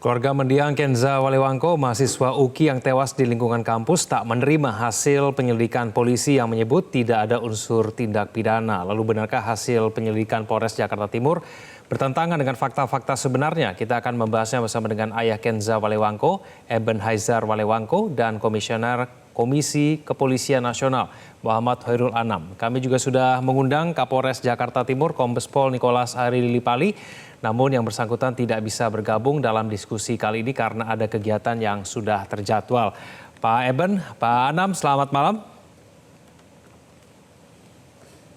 Keluarga mendiang Kenza Walewangko, mahasiswa UKI yang tewas di lingkungan kampus, tak menerima hasil penyelidikan polisi yang menyebut tidak ada unsur tindak pidana. Lalu benarkah hasil penyelidikan Polres Jakarta Timur bertentangan dengan fakta-fakta sebenarnya? Kita akan membahasnya bersama dengan ayah Kenza Walewangko, Eben Haizar Walewangko, dan Komisioner Komisi Kepolisian Nasional, Muhammad Hoirul Anam. Kami juga sudah mengundang Kapolres Jakarta Timur, Kombes Pol Nicholas Ari Lilipali. Namun yang bersangkutan tidak bisa bergabung dalam diskusi kali ini karena ada kegiatan yang sudah terjadwal. Pak Eben, Pak Anam, selamat malam.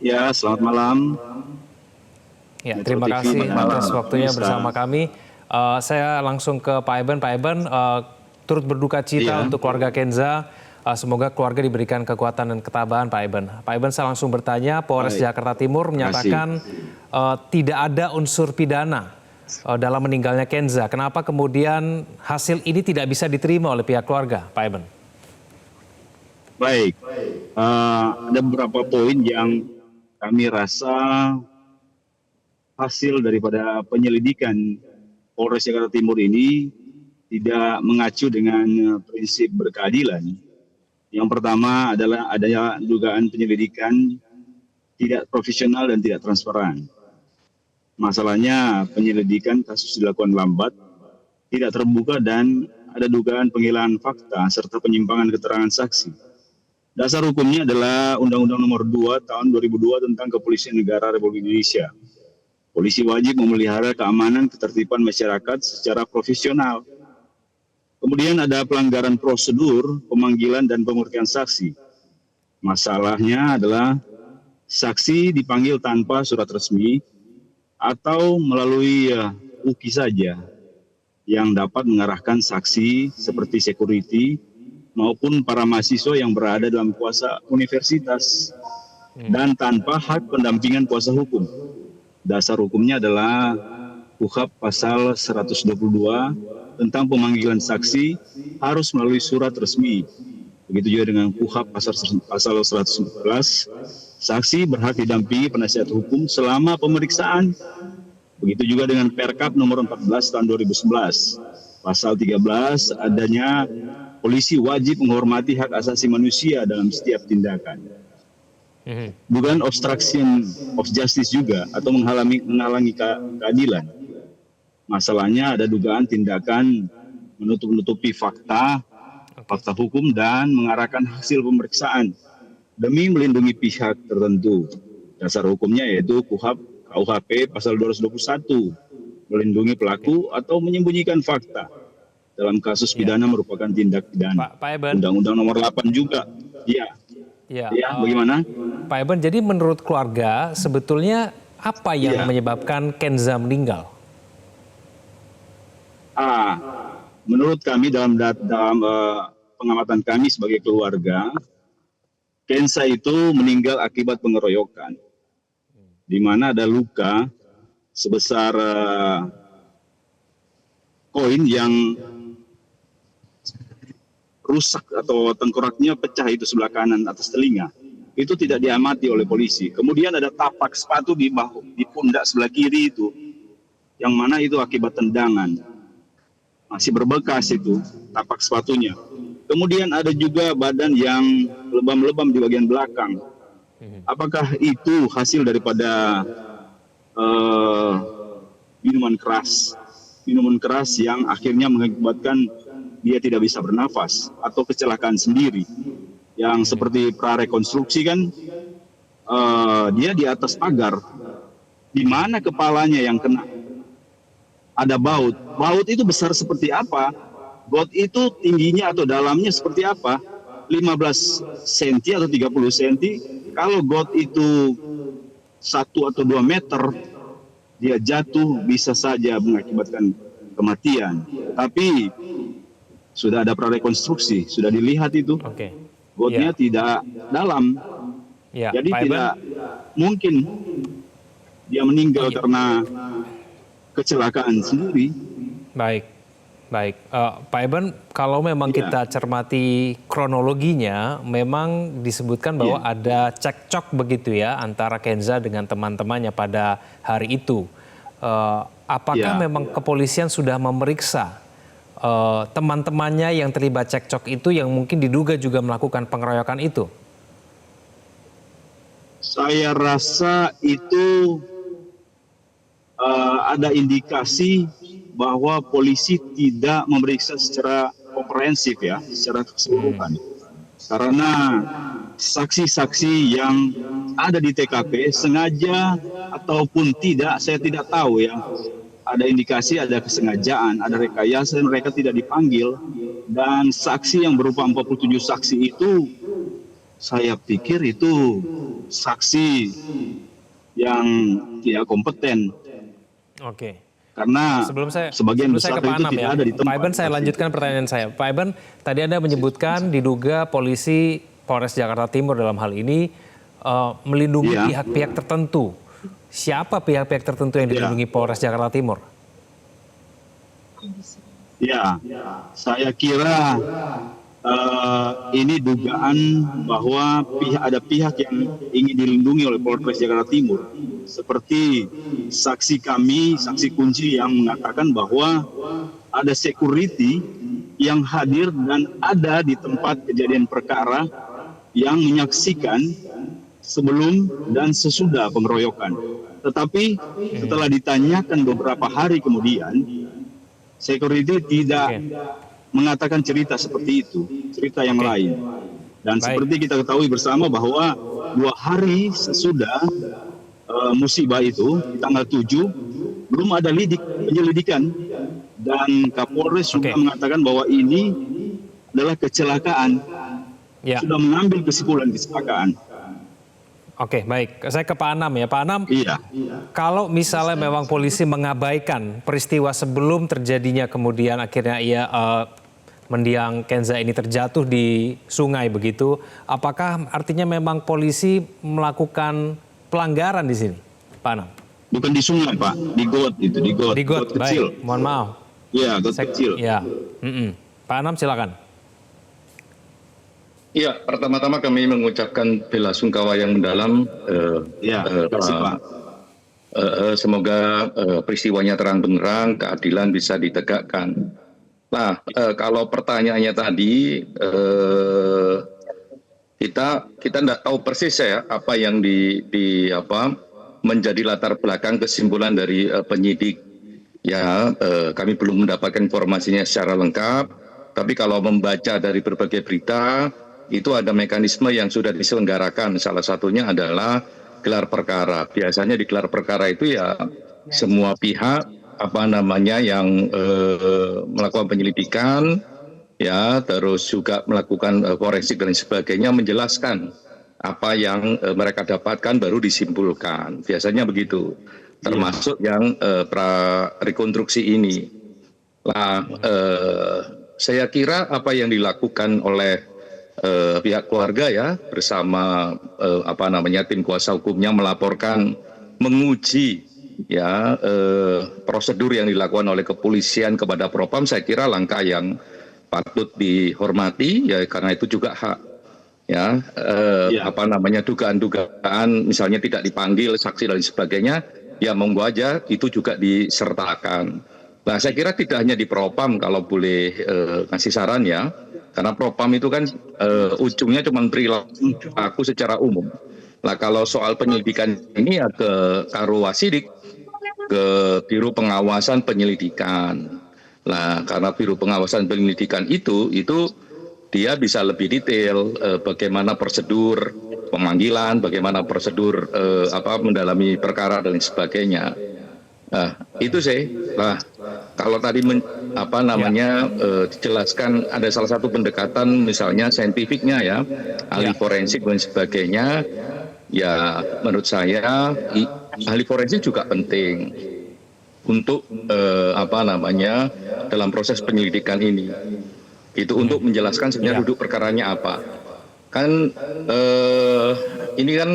Ya, selamat malam. Ya, terima kasih atas waktunya bersama kami. Saya langsung ke Pak Eben. Pak Eben, turut berduka cita untuk keluarga Kenza. Semoga keluarga diberikan kekuatan dan ketabahan, Pak Eben. Pak Eben, saya langsung bertanya, Polres Jakarta Timur menyatakan tidak ada unsur pidana dalam meninggalnya Kenza. Kenapa kemudian hasil ini tidak bisa diterima oleh pihak keluarga, Pak Eben? Baik, ada beberapa poin yang kami rasa hasil daripada penyelidikan Polres Jakarta Timur ini tidak mengacu dengan prinsip berkeadilan. Yang pertama adalah adanya dugaan penyelidikan tidak profesional dan tidak transparan. Masalahnya penyelidikan kasus dilakukan lambat, tidak terbuka, dan ada dugaan penghilangan fakta serta penyimpangan keterangan saksi. Dasar hukumnya adalah Undang-Undang Nomor 2 Tahun 2002 tentang Kepolisian Negara Republik Indonesia. Polisi wajib memelihara keamanan ketertiban masyarakat secara profesional. Kemudian ada pelanggaran prosedur, pemanggilan dan pemurtian saksi. Masalahnya adalah saksi dipanggil tanpa surat resmi atau melalui UKI saja yang dapat mengarahkan saksi seperti security maupun para mahasiswa yang berada dalam kuasa universitas dan tanpa hak pendampingan kuasa hukum. Dasar hukumnya adalah KUHP pasal 122 tentang pemanggilan saksi harus melalui surat resmi. Begitu juga dengan KUHP pasal 111, saksi berhak didampingi penasihat hukum selama pemeriksaan. Begitu juga dengan Perkap nomor 14 tahun 2011. Pasal 13, adanya polisi wajib menghormati hak asasi manusia dalam setiap tindakan. Bukan obstruction of justice juga atau menghalangi keadilan. Masalahnya ada dugaan tindakan menutup-nutupi fakta hukum dan mengarahkan hasil pemeriksaan demi melindungi pihak tertentu. Dasar hukumnya yaitu KUHP pasal 221, melindungi pelaku atau menyembunyikan fakta. Dalam kasus pidana merupakan tindak pidana. Undang-Undang Nomor 8 juga. Bagaimana? Pak Eben, jadi menurut keluarga sebetulnya apa yang menyebabkan Kenza meninggal? Menurut kami dalam pengamatan kami sebagai keluarga, Kenza itu meninggal akibat pengeroyokan, di mana ada luka sebesar koin yang rusak atau tengkoraknya pecah itu sebelah kanan atas telinga. Itu tidak diamati oleh polisi. Kemudian ada tapak sepatu di pundak sebelah kiri itu, yang mana itu akibat tendangan. Masih berbekas itu tapak sepatunya. Kemudian ada juga badan yang lebam-lebam di bagian belakang. Apakah itu hasil daripada minuman keras? Minuman keras yang akhirnya mengakibatkan dia tidak bisa bernafas atau kecelakaan sendiri. Yang seperti prarekonstruksi kan dia di atas pagar. Di mana kepalanya yang kena? Ada baut. Baut itu besar seperti apa? Baut itu tingginya atau dalamnya seperti apa? 15 cm atau 30 cm. Kalau got itu 1 atau 2 meter, dia jatuh bisa saja mengakibatkan kematian. Tapi sudah ada prarekonstruksi, sudah dilihat itu. Gotnya tidak dalam. Jadi tidak mungkin dia meninggal karena kecelakaan sendiri. Baik. Pak Eben, kalau memang kita cermati kronologinya, memang disebutkan bahwa ada cekcok begitu ya antara Kenza dengan teman-temannya pada hari itu. Apakah memang kepolisian sudah memeriksa teman-temannya yang terlibat cekcok itu yang mungkin diduga juga melakukan pengeroyokan itu? Saya rasa itu ada indikasi bahwa polisi tidak memeriksa secara komprehensif ya, secara keseluruhan. Karena saksi-saksi yang ada di TKP sengaja ataupun tidak, saya tidak tahu ya. Ada indikasi ada kesengajaan, ada rekayasa, mereka tidak dipanggil. Dan saksi yang berupa 47 saksi itu, saya pikir itu saksi yang tidak kompeten. Oke. Karena sebagian besar ke Pak itu Anam, tidak ada di tempat. Pak Iban, saya lanjutkan pertanyaan saya. Pak Iban, tadi Anda menyebutkan diduga polisi Polres Jakarta Timur dalam hal ini melindungi pihak-pihak tertentu. Siapa pihak-pihak tertentu yang dilindungi Polres Jakarta Timur? Ya, saya kira ini dugaan bahwa ada pihak yang ingin dilindungi oleh Polres Jakarta Timur. Seperti saksi kami, saksi kunci yang mengatakan bahwa ada security yang hadir dan ada di tempat kejadian perkara yang menyaksikan sebelum dan sesudah pengeroyokan. Tetapi setelah ditanyakan beberapa hari kemudian, security tidak mengatakan cerita seperti itu, cerita yang lain. Dan seperti kita ketahui bersama bahwa 2 hari sesudah musibah itu, di tanggal 7, belum ada penyelidikan. Dan Kapolres sudah mengatakan bahwa ini adalah kecelakaan. Sudah mengambil kesimpulan kecelakaan. Oke, baik. Saya ke Pak Anam ya. Pak Anam, kalau misalnya memang polisi mengabaikan peristiwa sebelum terjadinya kemudian akhirnya mendiang Kenza ini terjatuh di sungai begitu, apakah artinya memang polisi melakukan pelanggaran di sini, Pak Anam? Bukan di sungai, Pak. Di got itu, di got kecil. Baik. Mohon maaf. Iya, got kecil. Ya. Pak Anam, silakan. Ya, pertama-tama kami mengucapkan bela sungkawa yang mendalam. Terima kasih, Pak. Semoga peristiwanya terang benderang, keadilan bisa ditegakkan. Nah, kalau pertanyaannya tadi, kita tidak tahu persis ya apa yang menjadi latar belakang kesimpulan dari penyidik. Ya, kami belum mendapatkan informasinya secara lengkap. Tapi kalau membaca dari berbagai berita, itu ada mekanisme yang sudah diselenggarakan. Salah satunya adalah gelar perkara. Biasanya di gelar perkara itu ya semua pihak yang melakukan penyelidikan, ya, terus juga melakukan forensik dan sebagainya, menjelaskan apa yang mereka dapatkan baru disimpulkan. Biasanya begitu. Termasuk yang pra rekonstruksi ini. Nah, saya kira apa yang dilakukan oleh pihak keluarga ya bersama tim kuasa hukumnya melaporkan, menguji ya prosedur yang dilakukan oleh kepolisian kepada Propam, saya kira langkah yang patut dihormati ya, karena itu juga hak ya, dugaan-dugaan misalnya tidak dipanggil saksi dan sebagainya, ya monggo aja itu juga disertakan. Nah, saya kira tidak hanya di Propam, kalau boleh ngasih saran ya, karena Propam itu kan ujungnya cuma perilaku secara umum. Nah, kalau soal penyelidikan ini ya ke Karwasidik, ke Biro Pengawasan Penyelidikan. Nah, karena Biro Pengawasan Penyelidikan itu dia bisa lebih detail bagaimana prosedur pemanggilan, bagaimana prosedur mendalami perkara dan sebagainya. Nah, itu sih. Nah, kalau tadi dijelaskan ada salah satu pendekatan misalnya saintifiknya ya, ahli forensik dan sebagainya, ya menurut saya ahli forensik juga penting untuk dalam proses penyelidikan ini. Itu untuk menjelaskan sebenarnya duduk perkaranya apa. Kan ini kan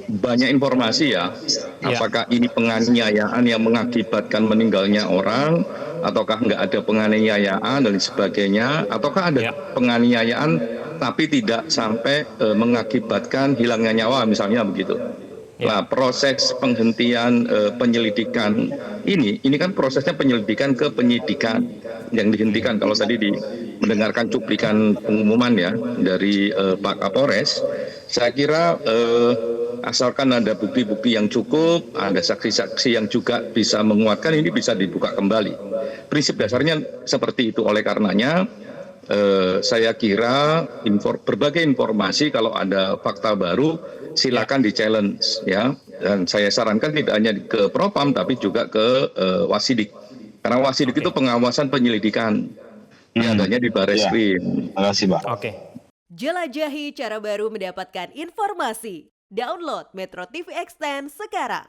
banyak informasi ya, apakah ini penganiayaan yang mengakibatkan meninggalnya orang, ataukah nggak ada penganiayaan dan sebagainya, ataukah ada penganiayaan tapi tidak sampai mengakibatkan hilangnya nyawa misalnya begitu. Nah, proses penghentian penyelidikan ini kan prosesnya penyelidikan ke penyidikan yang dihentikan. Kalau tadi mendengarkan cuplikan pengumuman ya dari Pak Kapolres, saya kira asalkan ada bukti-bukti yang cukup, ada saksi-saksi yang juga bisa menguatkan, ini bisa dibuka kembali. Prinsip dasarnya seperti itu. Oleh karenanya saya kira berbagai informasi kalau ada fakta baru silakan di-challenge ya. Dan saya sarankan tidak hanya ke Propam tapi juga ke Wasidik. Karena Wasidik itu pengawasan penyelidikan. Adanya di Barreskrim. Terima kasih, Pak. Oke. Jelajahi cara baru mendapatkan informasi. Download Metro TV Extend sekarang.